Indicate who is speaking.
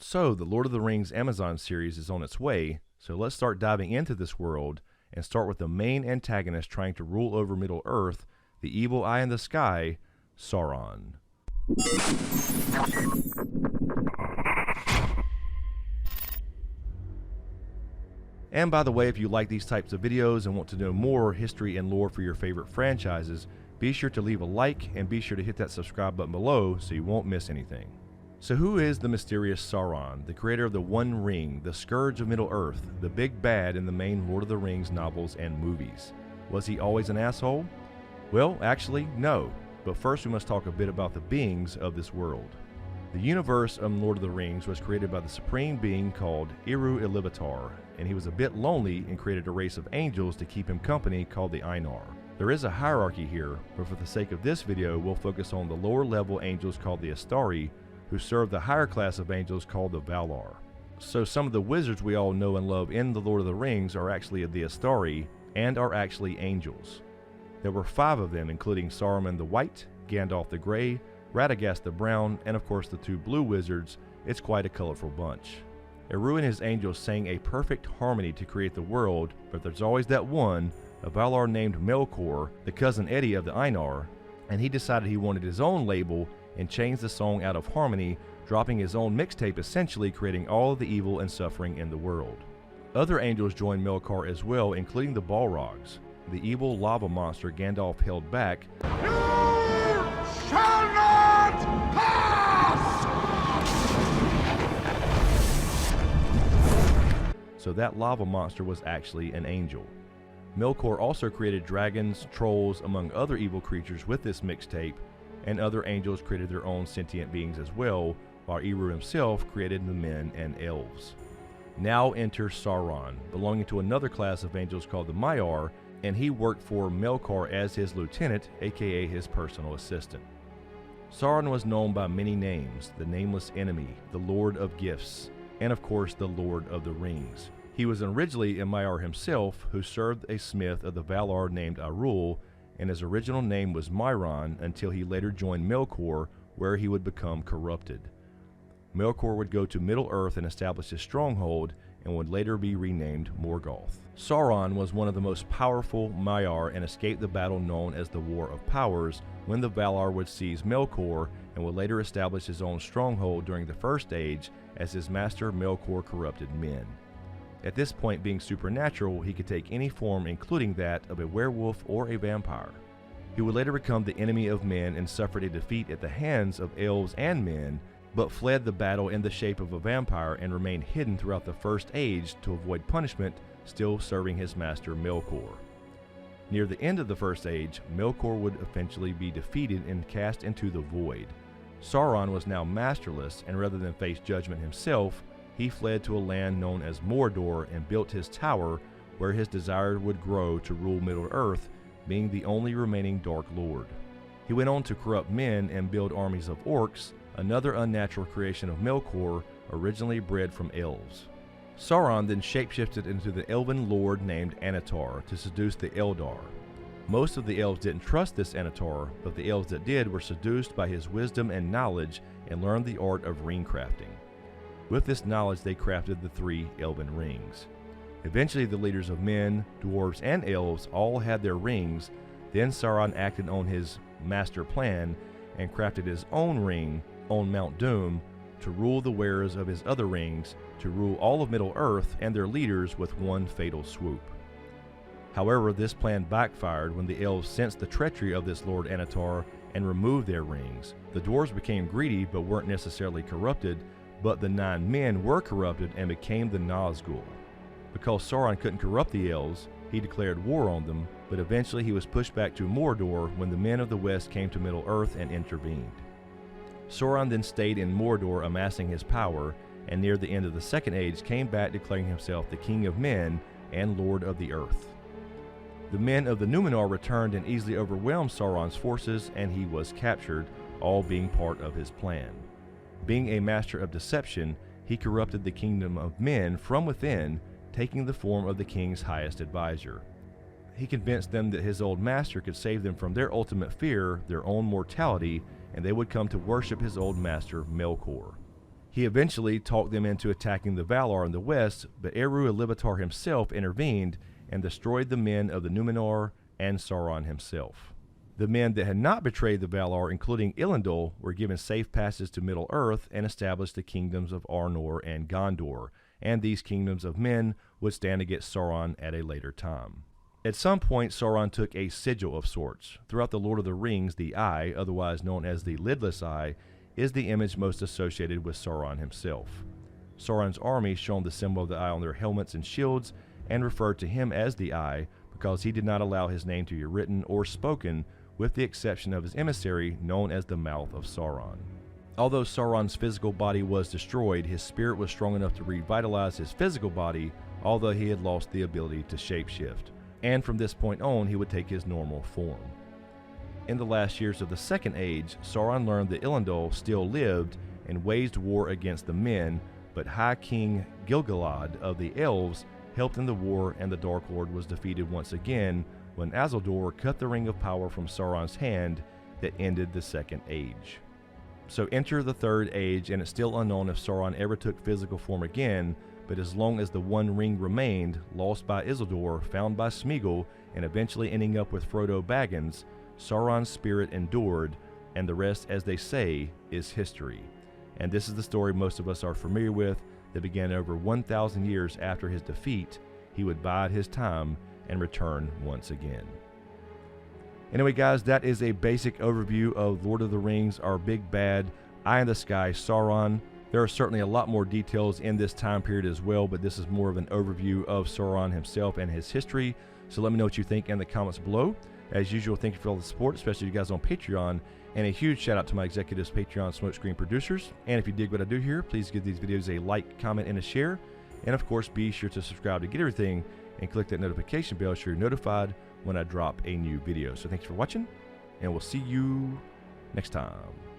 Speaker 1: So, the Lord of the Rings Amazon series is on its way, so let's start diving into this world and start with the main antagonist trying to rule over Middle-earth, the evil eye in the sky, Sauron. And by the way, if you like these types of videos and want to know more history and lore for your favorite franchises, be sure to leave a like and be sure to hit that subscribe button below so you won't miss anything. So who is the mysterious Sauron, the creator of the One Ring, the scourge of Middle-earth, the big bad in the main Lord of the Rings novels and movies? Was he always an asshole? Well, actually, no. But first we must talk a bit about the beings of this world. The universe of Lord of the Rings was created by the supreme being called Ainur, and he was a bit lonely and created a race of angels to keep him company called the Ainur. There is a hierarchy here, but for the sake of this video we'll focus on the lower level angels called the Istari, who serve the higher class of angels called the Valar. So some of the wizards we all know and love in the Lord of the Rings are actually the Istari and are actually angels. There were 5 of them, including Saruman the White, Gandalf the Grey, Radagast the Brown, and of course the 2 blue wizards. It's quite a colorful bunch. Ainur and his angels sang a perfect harmony to create the world, but there's always that one, a Valar named Melkor, the cousin Eddie of the Ainur, and he decided he wanted his own label and changed the song out of harmony, dropping his own mixtape, essentially creating all of the evil and suffering in the world. Other angels joined Melkor as well, including the Balrogs, the evil lava monster Gandalf held back.
Speaker 2: You shall not pass!
Speaker 1: So that lava monster was actually an angel. Melkor also created dragons, trolls, among other evil creatures with this mixtape, and other angels created their own sentient beings as well, while Ainur himself created the men and elves. Now enter Sauron, belonging to another class of angels called the Maiar, and he worked for Melkor as his lieutenant, aka his personal assistant. Sauron was known by many names: the Nameless Enemy, the Lord of Gifts, and of course the Lord of the Rings. He was originally a Maiar himself, who served a smith of the Valar named Arul, and his original name was Myron until he later joined Melkor, where he would become corrupted. Melkor would go to Middle-earth and establish his stronghold, and would later be renamed Morgoth. Sauron was one of the most powerful Maiar and escaped the battle known as the War of Powers, when the Valar would seize Melkor and would later establish his own stronghold during the First Age as his master Melkor corrupted men. At this point, being supernatural, he could take any form, including that of a werewolf or a vampire. He would later become the enemy of men and suffered a defeat at the hands of elves and men, but fled the battle in the shape of a vampire and remained hidden throughout the First Age to avoid punishment, still serving his master Melkor. Near the end of the First Age, Melkor would eventually be defeated and cast into the void. Sauron was now masterless, and rather than face judgment himself, he fled to a land known as Mordor and built his tower, where his desire would grow to rule Middle-earth, being the only remaining Dark Lord. He went on to corrupt men and build armies of orcs, another unnatural creation of Melkor, originally bred from elves. Sauron then shapeshifted into the elven lord named Annatar to seduce the Eldar. Most of the elves didn't trust this Annatar, but the elves that did were seduced by his wisdom and knowledge and learned the art of ring crafting. With this knowledge, they crafted the 3 elven rings. Eventually, the leaders of men, dwarves, and elves all had their rings. Then Sauron acted on his master plan and crafted his own ring on Mount Doom to rule the wearers of his other rings, to rule all of Middle-earth and their leaders with one fatal swoop. However, this plan backfired when the elves sensed the treachery of this Lord Annatar and removed their rings. The dwarves became greedy but weren't necessarily corrupted, but the 9 men were corrupted and became the Nazgul. Because Sauron couldn't corrupt the elves, he declared war on them, but eventually he was pushed back to Mordor when the men of the West came to Middle-earth and intervened. Sauron then stayed in Mordor amassing his power, and near the end of the Second Age came back declaring himself the King of Men and Lord of the Earth. The men of the Numenor returned and easily overwhelmed Sauron's forces, and he was captured, all being part of his plan. Being a master of deception, he corrupted the kingdom of men from within, taking the form of the king's highest advisor. He convinced them that his old master could save them from their ultimate fear, their own mortality, and they would come to worship his old master Melkor. He eventually talked them into attacking the Valar in the west, but Rouillard himself intervened and destroyed the men of the Numenor and Sauron himself. The men that had not betrayed the Valar, including Ainulindalë, were given safe passes to Middle-earth and established the kingdoms of Arnor and Gondor, and these kingdoms of men would stand against Sauron at a later time. At some point, Sauron took a sigil of sorts. Throughout the Lord of the Rings, the Eye, otherwise known as the Lidless Eye, is the image most associated with Sauron himself. Sauron's army shone the symbol of the Eye on their helmets and shields and referred to him as the Eye because he did not allow his name to be written or spoken, with the exception of his emissary known as the Mouth of Sauron. Although Sauron's physical body was destroyed, his spirit was strong enough to revitalize his physical body, although he had lost the ability to shapeshift. And from this point on, he would take his normal form. In the last years of the Second Age, Sauron learned that Ainulindalë still lived and waged war against the men, but High King Gil-galad of the Elves helped in the war, and the Dark Lord was defeated once again when Isildur cut the Ring of Power from Sauron's hand that ended the Second Age. So enter the Third Age, and it's still unknown if Sauron ever took physical form again, but as long as the One Ring remained, lost by Isildur, found by Smeagol, and eventually ending up with Frodo Baggins, Sauron's spirit endured, and the rest, as they say, is history. And this is the story most of us are familiar with, that began over 1,000 years after his defeat. He would bide his time and return once again. Anyway, guys, that is a basic overview of Lord of the Rings, our big bad, eye in the sky, Sauron. There are certainly a lot more details in this time period as well, but this is more of an overview of Sauron himself and his history. So let me know what you think in the comments below. As usual, thank you for all the support, especially you guys on Patreon, and a huge shout out to my executives, Patreon SmokeScreen producers. And if you dig what I do here, please give these videos a like, comment, and a share. And of course, be sure to subscribe to get everything, and click that notification bell so you're notified when I drop a new video. So thanks for watching, and we'll see you next time.